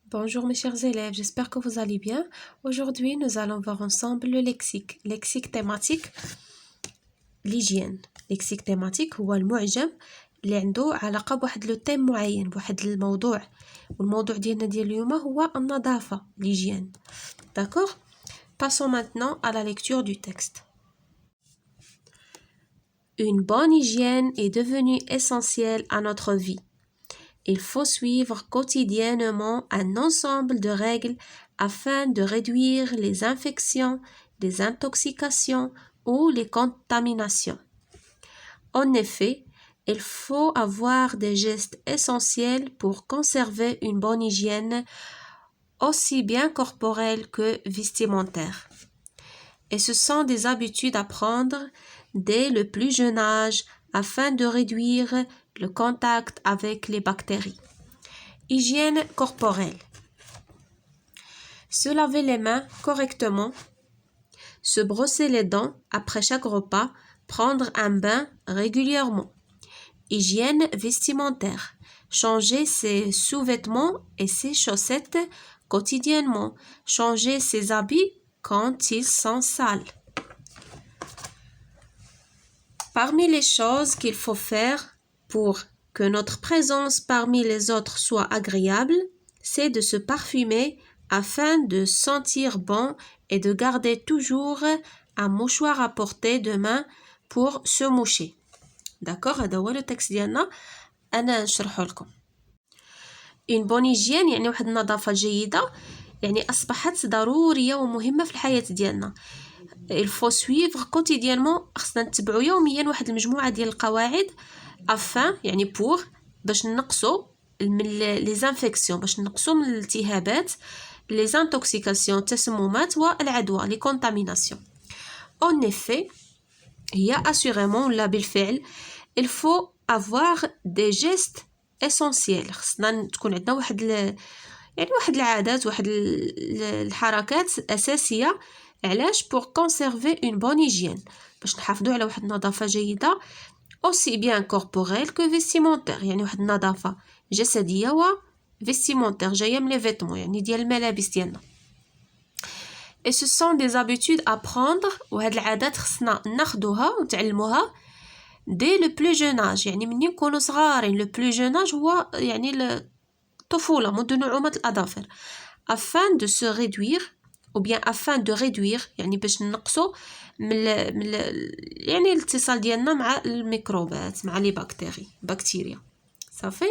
Bonjour mes chers élèves, j'espère que vous allez bien. Aujourd'hui, nous allons voir ensemble le lexique. Lexique thématique, l'hygiène. Lexique thématique هو المعجم اللي عنده علاقة بواحد لو تيم معين بواحد الموضوع. والموضوع ديالنا اليوم هو النظافة, l'hygiène. D'accord? Passons maintenant à la lecture du texte. Une bonne hygiène est devenue essentielle à notre vie. Il faut suivre quotidiennement un ensemble de règles afin de réduire les infections, les intoxications ou les contaminations. En effet, il faut avoir des gestes essentiels pour conserver une bonne hygiène, aussi bien corporelle que vestimentaire. Et ce sont des habitudes à prendre dès le plus jeune âge afin de réduire le contact avec les bactéries. Hygiène corporelle. Se laver les mains correctement, se brosser les dents après chaque repas, prendre un bain régulièrement. Hygiène vestimentaire. Changer ses sous-vêtements et ses chaussettes quotidiennement. Changer ses habits quand ils sont sales. Parmi les choses qu'il faut faire pour que notre présence parmi les autres soit agréable, c'est de se parfumer afin de sentir bon et de garder toujours un mouchoir à portée de main pour se moucher. D'accord, هذا هو le texte ديالنا أنا نشرحه لكم. Une bonne hygiène يعني واحد النظافة جيدة يعني أصبحت ضرورية ومهمة في الحياة ديالنا. Il faut suivre quotidiennement خصنا نتبعو يوميا واحد المجموعة ديال القواعد afin يعني pour باش نقصو les infections باش نقصو من الالتهابات les intoxications التسممات والعدوى les contaminations. En effet هي assurément لا بالفعل il faut avoir des gestes essentiels خصنا تكون عندنا واحد يعني واحد العادات واحد الحركات أساسية علاش pour conserver une bonne hygiène باش نحافظوا على واحد النظافة جيدة aussi bien corporelle que vestimentaire يعني واحد النظافة جسدية و vestimentaire جاية من les vêtements يعني ديال الملابس ديالنا. Et ce sont des habitudes à prendre وهاد العادات خصنا ناخدوها ونتعلموها dès le plus jeune âge يعني منين نكونوا صغارين. le plus jeune âge هو يعني الطفولة منذ نعومة الأظافر afin de se réduire ou bien afin de réduire يعني باش نقصوا من يعني الاتصال ديالنا مع الميكروبات مع لي بكتيريا صافي.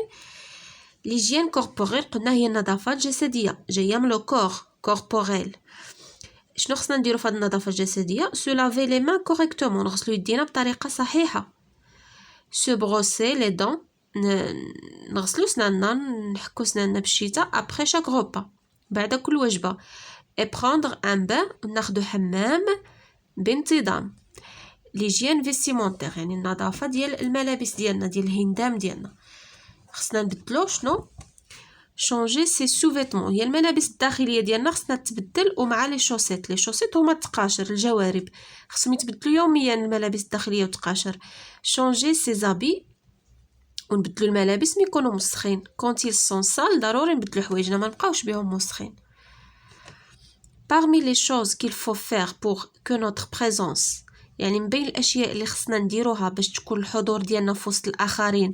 l'hygiène corporelle قلنا هي النظافة الجسدية جاية من لو كوربوريل. شنو خصنا نديرو في هاد النظافة الجسدية؟ se laver les mains correctement نغسلو يدينا بطريقة صحيحة. se brosser les dents نغسلو سناننا نحكو سناننا بالشتاء après chaque repas بعد كل وجبة. et prendre un bain ناخدو حمام بانتظام. l'hygiène vestimentaire يعني النظافة ديال الملابس ديالنا ديال الهندام ديالنا خصنا نبدلو شنو changer ses sous-vêtements هي الملابس الداخلية ديالنا خصنا تبدل ومع لي شوسيت. لي شوسيت هما التقاشر الجوارب خصهم يتبدلوا يوميا الملابس الداخلية والتقاشر. changer ses habits ونبدلو الملابس ملي يكونوا مسخين quand ils sont sales ضروري نبدلو حوايجنا ما نبقاوش بهم مسخين. Parmi les choses qu'il faut faire pour que notre présence يعني من بين الأشياء اللي خصنا نديروها باش تكون الحضور ديالنا في وسط الآخرين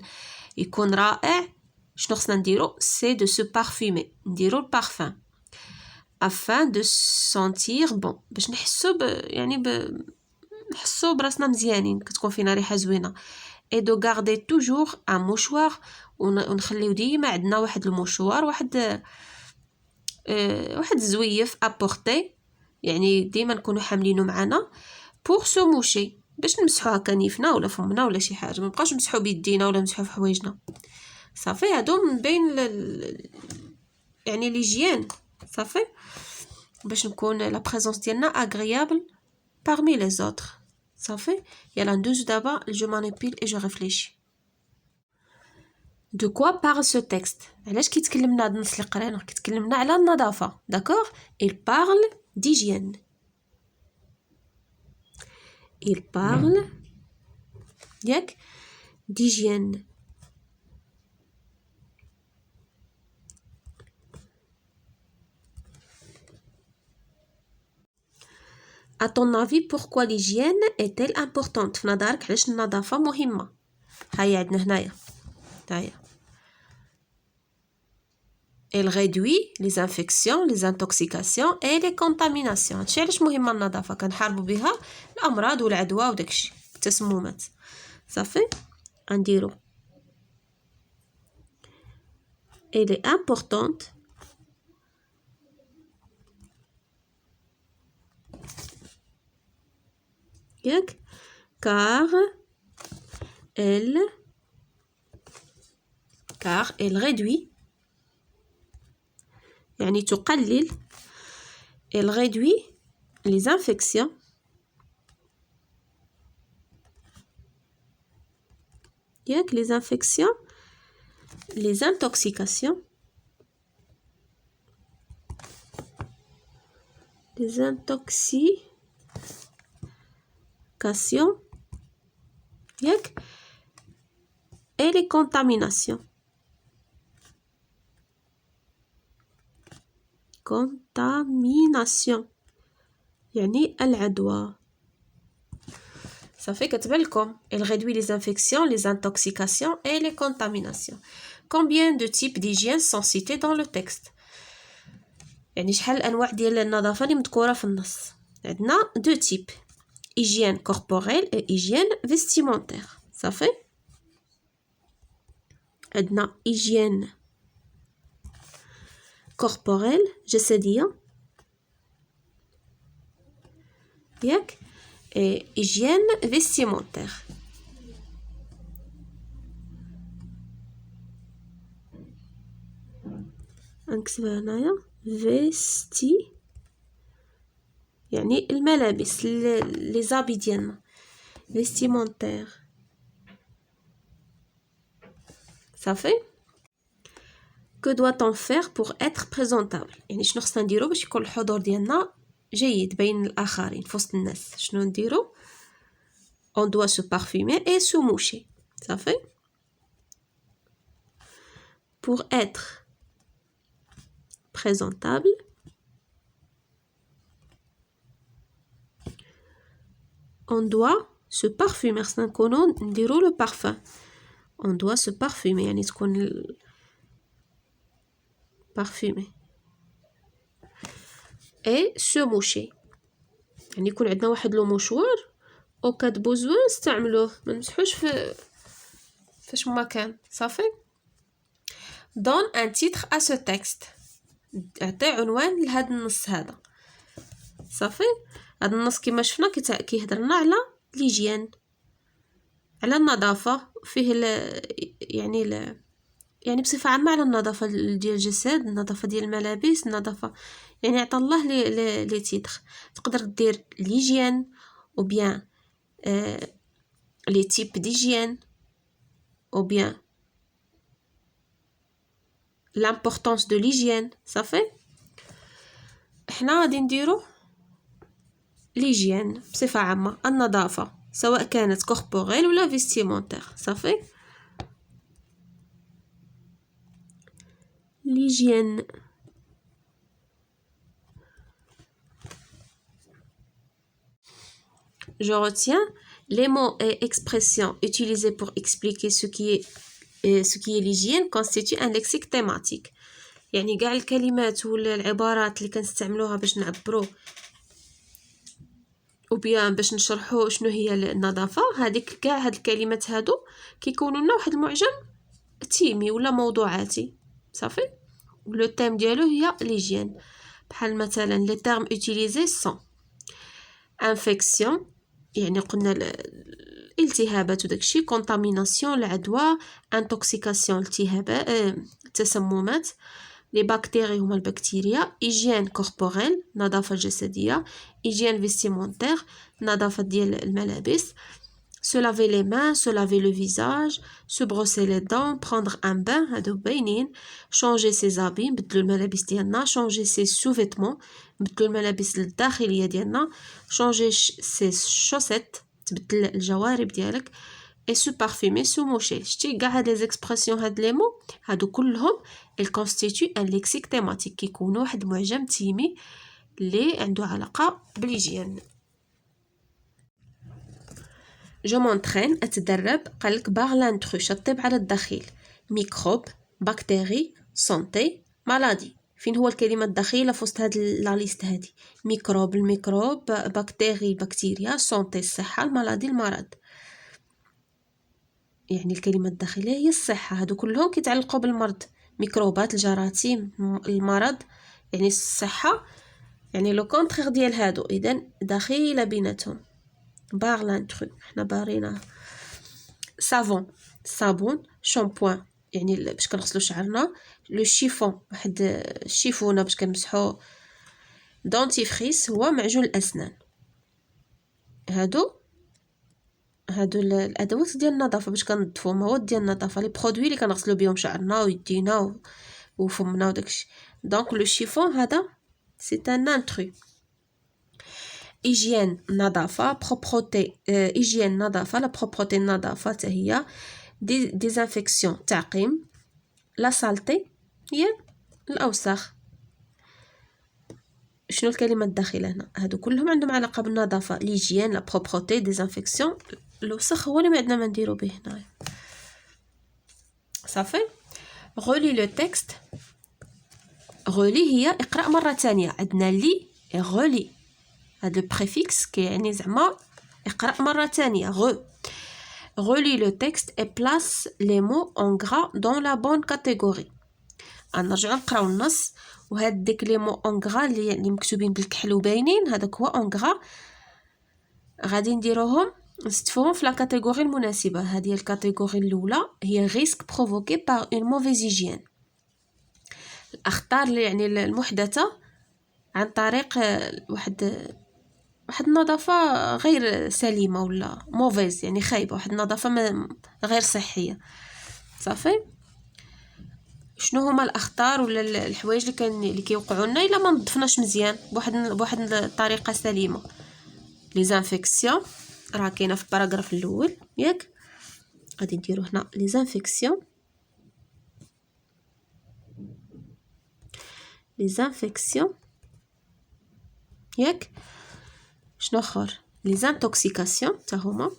يكون رائع شنو خصنا نديرو c'est de se parfumer نديرو البارفان afin de sentir bon باش نحسو يعني نحسو براسنا مزيانين كتكون فينا ريحة زوينة. et de garder toujours un mouchoir ونخليو ديما عندنا واحد المشوار واحد زويف ابورتي يعني ديما نكونوا حاملينه معنا pour se moucher باش نمسحوا هكا نيفنا ولا فمنا ولا شي حاجه ما نبقاوش نمسحوا بيدينا ولا نمسحوا في حوايجنا صافي. هادو من بين يعني ليجيان صافي باش نكون لا بريزونس ديالنا اغريابل parmi les autres صافي. يلا ندوزو دابا je manipule et je réfléchis. De quoi parle ce texte؟ علاش كيتكلمنا هاد النص اللي قرينا كيتكلمنا على النظافة. d'accord il parle d'hygiène. il parle ياك d'hygiène. À ton avis, pourquoi l'hygiène est-elle importante؟ في نظرك علاش النظافة مهمة؟ هيا عندنا هنايا هيا. Elle réduit les infections, les intoxications et les contaminations. هادشي علاش مهمة النظافة، كنحاربوا بها الأمراض والعدوى وداكشي التسممات. صافي غنديرو Elle est importante ياك car elle réduit يعني تقلل elle réduit les infections ياك les infections les intoxications les intoxications ياك et les contaminations يعني العدوى. صافي كتبان لكم elle réduit les infections, les intoxications et les contaminations. Combien de types d'hygiène sont cités dans le texte؟ يعني شحال الأنواع ديال النظافة اللي مذكورة في النص؟ عندنا دو تيب hygiène corporelle et hygiène vestimentaire. صافي عندنا hygiène corporelle جسدية ياك et hygiène vestimentaire. نكتبها هنايا فيستي يعني الملابس لي زابي ديالنا vestimentaire. صافي que doit-on faire pour être présentable؟ يعني شنو خصنا نديرو باش يكون الحضور ديالنا جيد بين الآخرين في وسط الناس؟ شنو نديرو؟ on doit se parfumer et se moucher. صافي pour être présentable on doit se parfumer. خصنا نكونو نديرو لو بارفان on doit se parfumer يعني تكون parfumer et se moucher يعني يكون عندنا واحد لو موشوار او كاد بوزوان نستعملوه ما نمسحوش فاش ما كان. صافي donne un titre à ce texte اعطي عنوان لهذا النص هذا. صافي هذا النص كما شفنا كيهضرنا على ليجيان على النظافة فيه يعني بصفة عامة على النظافة ديال الجسد النظافة ديال الملابس النظافة يعني عطى الله لي تيتر تقدر دير ليجيان ou bien les types d'hygiène ou bien l'importance de l'hygiène. صافي احنا غادي نديرو l'hygiène بصفة عامة النظافة سواء كانت corporelle ولا vestimentaire. صافي l'hygiène je retiens les mots et expressions utilisés pour expliquer ce qui est l'hygiène constitue un lexique thématique. يعني كاع الكلمات ولا العبارات اللي كنستعملوها باش نعبروا وبيان باش نشرحوا شنو هي النظافة هذيك كاع هاد الكلمات هادو كيكونوا لنا واحد المعجم تيمي ولا موضوعاتي. صافي لو تيم ديالو هي ليجين بحال مثلا لي تيرم اوتيليزي سون انفيكسيون يعني قلنا الالتهابات وداكشي كونتاميناسيون العدوى انتوكسيكاسيون التهابات التسممات لي بكتيري هما البكتيريا هيجين كوربوريل نظافه جسديه هيجين فيستيمونتير نظافه ديال الملابس se laver les mains se laver le visage se brosser les dents prendre un bain هادو باينين changer ses habits نبدلو الملابس ديالنا changer ses sous-vêtements نبدلو الملابس الداخليه ديالنا changer ses chaussettes تبدل الجوارب ديالك et se parfumer se moucher. شتي كاع هاد لي زيكسبرسيون هاد لي مو هادو كلهم il constitue un lexique thématique كيكونوا واحد معجم تيمي اللي عنده علاقه بالهيجين. جو مونترين أتدرب. قالك باغ لانترو شطب على الدخيل. ميكروب، بكتيري، سونتي، مالادي. فين هو الكلمة الدخيلة في وسط هاد لا ليست هادي؟ ميكروب الميكروب، بكتيري البكتيريا، سونتي الصحة، المالادي المرض. يعني الكلمة الداخلية هي الصحة، هادو كلهم كيتعلقوا بالمرض. ميكروبات، الجراثيم، المرض. يعني الصحة يعني لو كونترير ديال هادو، اذا دخيلة بيناتهم. باغ لانترو حنا باريناه. سافون صابون. شامبوان يعني باش كنغسلو شعرنا. لو شيفون واحد الشيفونه باش كنمسحو. دونتيفريس هو معجون الاسنان. هادو الادوات ديال النظافه باش كنظفو، مواد ديال النظافه، لي برودوي اللي كنغسلو بهم شعرنا ويدينا وفمنا وداكشي. دونك لو شيفون هذا سي ان انترو. هيجين نظافه، بروبروتي هيجين نظافه، لا بروبروتي النظافه حتى هي. ديزانفيكسيون تعقيم. لا سالتي هي الاوساخ. شنو الكلمه الداخله هنا؟ هادو كلهم عندهم علاقه بالنظافه. ليجيان، لا بروبروتي، ديزانفيكسيون. الوسخ هو اللي ما عندنا ما نديرو به هنايا. صافي. غولي لو تكست. غولي هي اقرا مره ثانيه. عندنا لي غولي، هذا البريفيكس كيعني زعما اقرا مره ثانيه. غولي لو تكست et place les mots en gras dans la bonne catégorie. نرجعو نقراو النص، وهاد ديك لي مو اون غرا اللي مكتوبين بالكحل وباينين هذاك هو اون غرا، غادي نديروهم نستفوهم في لا كاتيجوري المناسبه. هذه الكاتيجوري الاولى هي ريسك بروفوكي بار اون موفيز هيجين، الاخطار اللي يعني المحدثه عن طريق واحد النظافه غير سليمه ولا موفيز يعني خايبه، واحد النظافه غير صحيه. صافي. شنو هما الاخطار ولا الحوايج اللي كيوقعوا لنا الا ما نظفناش مزيان بواحد الطريقه سليمه؟ لي زانفيكسيون راه كاينه في الباراغراف الاول ياك. غادي نديرو هنا لي زانفيكسيون. لي زانفيكسيون ياك. شنو اخر؟ لي زانتوكسيكاسيون حتى هما.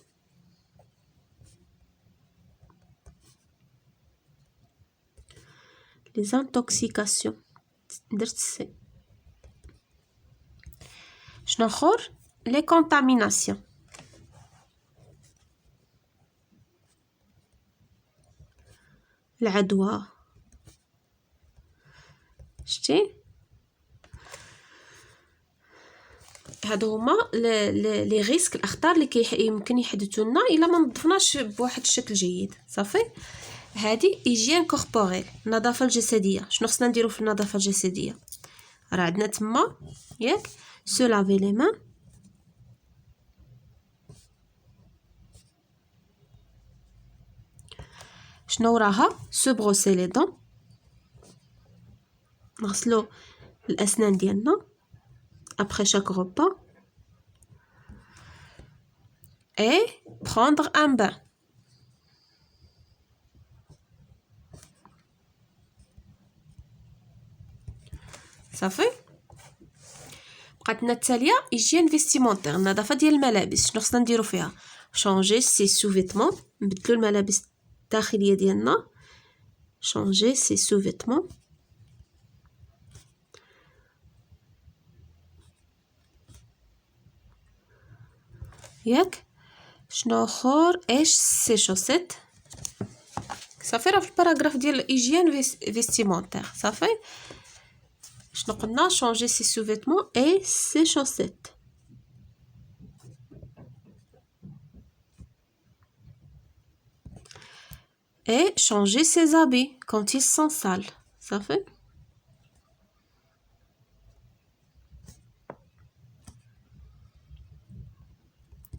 لي زانتوكسيكاسيون درت سي. شنو اخر؟ لي كونتاميناسيون. العدوى. شتي هادو هما لي ريسك، الاخطار اللي يمكن يحدثوا لنا الا ما نظفناش بواحد الشكل جيد. صافي. هذه هيجين كوربوريل، النظافه الجسديه. شنو خصنا نديرو في النظافه الجسديه؟ راه عندنا تما ياك سو لافي لي مان. شنو وراها؟ سو بروسي لي دون، نغسلو الاسنان ديالنا après chaque repas et prendre un bain. صافي. بقات لنا التاليه هيجين فيستيمونتير، النظافه ديال الملابس. شنو خصنا نديرو فيها؟ شونجي سي سو فيتمون، نبدلو الملابس الداخليه ديالنا. شونجي سي سو فيتمون. ياك. شنو اخر؟ ايش سي شوسيت. صافي. راه في الباراغراف ديال الايجين فيستيمونتير. صافي. شنو قلنا؟ شونجي سي سو فيتمون اي سي شوسيت. et changer ses habits quand ils sont sales. صافي.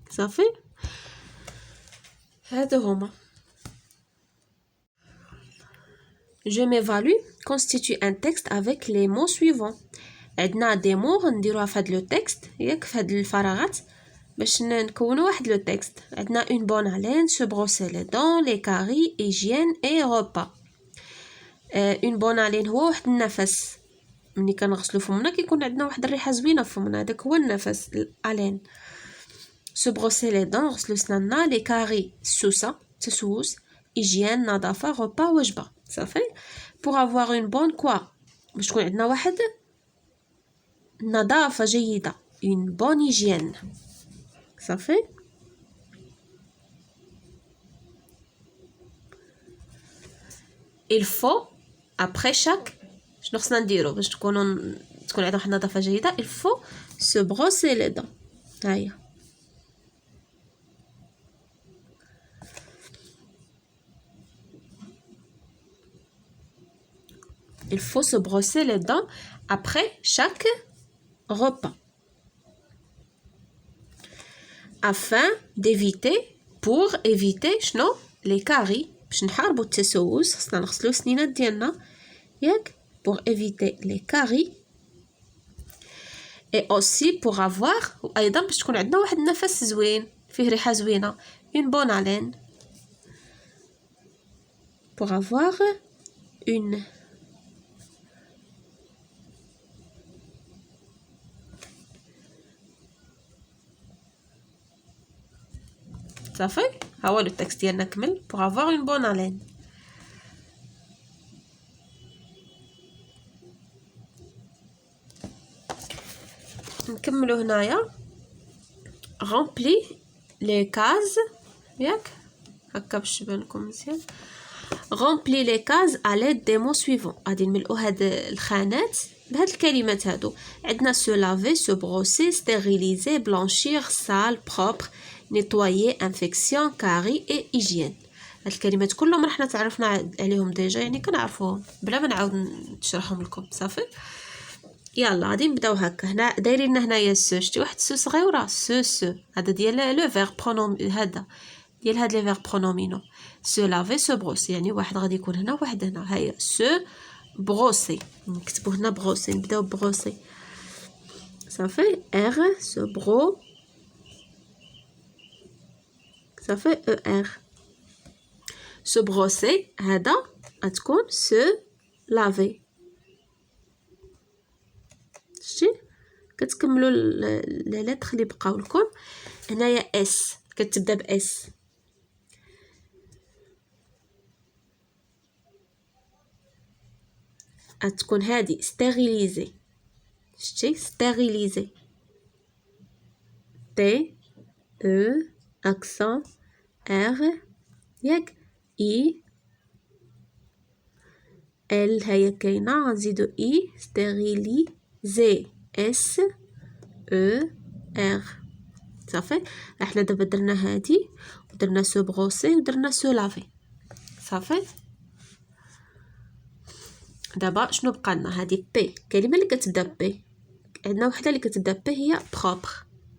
صافي. هادو هما. Je m'évalue constitue un texte avec les mots suivants. عندنا دي مو غنديروها في هاد لو تكست ياك، في هاد الفراغات باش نكونوا واحد لو تكست. عندنا une bonne haleine, se brosser les dents, les caries, hygiène et repas. une bonne haleine هو واحد النفس، ملي كنغسلو فمنا كيكون عندنا واحد الريحه زوينه في فمنا، هذاك هو النفس الالين. se brosser les dents غسلو سنانا لي كاري السوسة تسوس hygiène نظافة repas وجبة صافي pour avoir une bonne quoi باش تكون عندنا واحد نظافة جيدة une bonne hygiène صافي il faut après chaque شنو خصنا نديرو باش تكون عندنا واحد النظافة جيدة il faut se brosser les dents هيا il faut se brosser les dents après chaque repas afin d'éviter pour éviter شنو les caries باش نحاربوا التسوس خصنا نغسلوا سنينات ديالنا ياك pour éviter les caries et aussi pour avoir وايضا باش تكون عندنا واحد النفس زوين فيه ريحه زوينه une bonne haleine pour avoir une صافي ها هو التكست ديالنا كمل pour avoir une bonne haleine نكملوا هنايا remplis les cases ياك هكا باش تبان لكم مزيان remplis les cases à l'aide des mots suivants غادي نملؤوا هاد الخانات بهاد الكلمات هادو عندنا se laver se brosser stériliser blanchir sale propre nettoyer infection carie et hygiène هاد الكلمات كلهم رحنا تعرفنا عليهم ديجا يعني كنعرفوهم بلا ما نعاود نشرحهم لكم صافي يلا غادي نبداو هكا هنا دايرين هنايا سو شتي واحد سو صغيره سو هذا ديال لو فيرب برونوم هذا ديال هاد لي فيرب برونومينو سو لافي سو بروسي يعني واحد غادي يكون هنا وواحد هنا هيا سو بروسي نكتبو هنا بروسي نبداو بروسي صافي ار سو برو صافي او ار سو بروسي هذا غتكون سو لافي شتي كتكملوا لي لتر اللي بقاو لكم هنايا اس كتبدا باس غتكون هادي ستيريليزي شتي ستيريليزي تي او اكسون ار ياك اي ال هيا كاينه غنزيدو اي ستيريليزي اس او ار صافي احنا دابا درنا هادي ودرنا سو بروسي ودرنا سو لافي صافي دابا شنو بقى لنا هادي بي كلمه اللي كتبدا بي عندنا وحده اللي كتبدا بي هي بروبر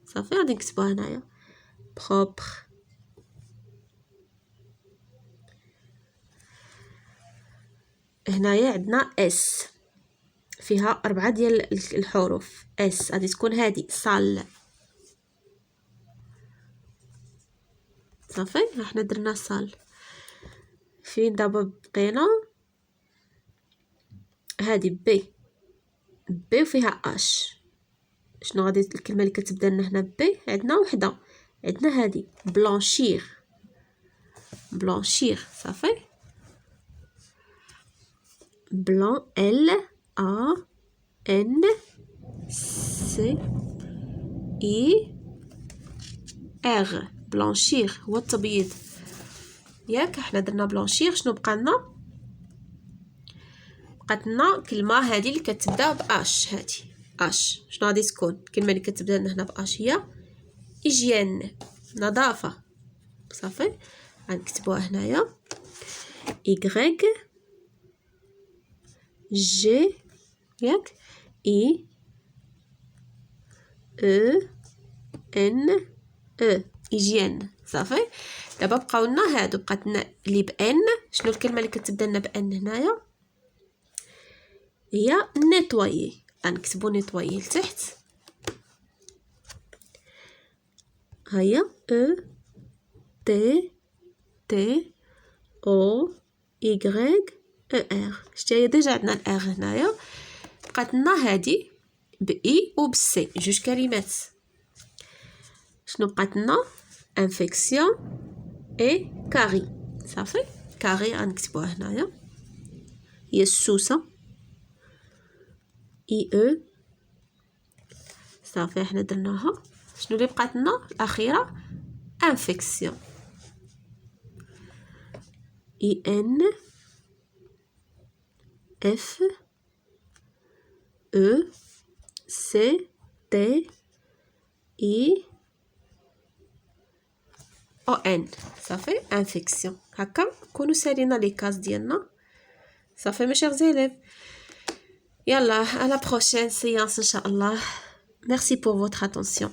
صافي غادي نكتبوها هنايا بروبر هنايا عندنا اس فيها 4 ديال الحروف اس غادي تكون هادي صال صافي احنا درنا صال فين دابا بقينا هادي بي وفيها اش شنو غادي الكلمه اللي كتبدا لنا هنا بي عندنا وحده عندنا هادي بلانشير صافي بلان ال ا ان سي اي ار بلانشير هو التبييض ياك احنا درنا بلانشير شنو بقى لنا بقات لنا كلمه هذه اللي كتبدا باش هذه اش شنو غادي تكون الكلمه اللي كتبدا لنا هنا باش هي هيجين نظافه صافي غنكتبوها هنايا y جي ياك اي او ان او هيجين صافي دابا بقاو لنا هادو بقات لنا اللي بان شنو الكلمه اللي كتبدا لنا بان هنايا هي نيتوايي غنكتبو نيتوايي لتحت هيا او تي او ايغريك او ار شتي ديجا عندنا الار هنايا بقات لنا هادي باي وبسي جوج كلمات شنو بقات لنا infection et carie صافي كاري غنكتبوها هنايا هي السوسه اي او صافي حنا درناها. شنو اللي بقات لنا الاخيره infection اي ان اف او سي تي اي او ان صافي infection. هكا نكونوا سالينا لي كاز ديالنا صافي mes chers élèves. يلا à la prochaine séance ان شاء الله. Merci pour votre attention.